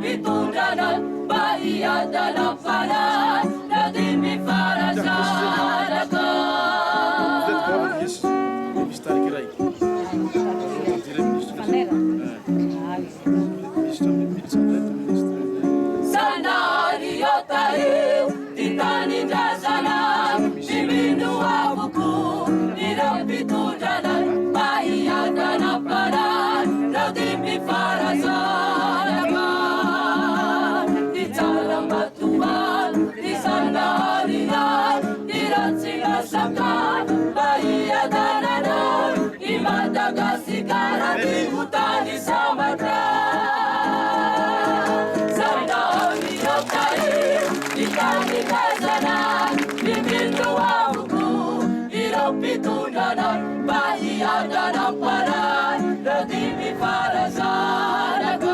Pitundanan, bahia dalam panas, nanti mifarasadakan. Sana riotai, titani dasana, diminua buku, tidak pitundanan, bahia dalam panas, nanti mifarasadakan. Bahia dananon, Madagasikara di hutan di Samudra. Sana riotai, ditani kazanan, diminua buku, hidup pitundanan, bahia dalam panas, nanti mifarasadakan.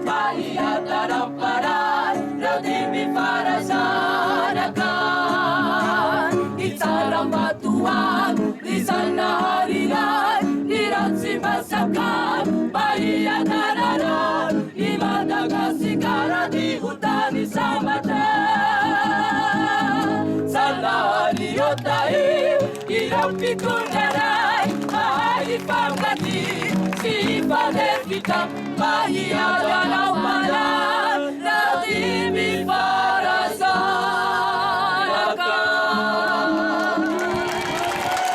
Bahia dalam panas, nanti mifarasadakan. Itaram batuan, di sana harian, diratsi masakan. Bahia dananon, di Madagasikara di hutan di Samudra. Sana riotai, hidup pitundanan, hai pamgati, si panen kita bahia dalam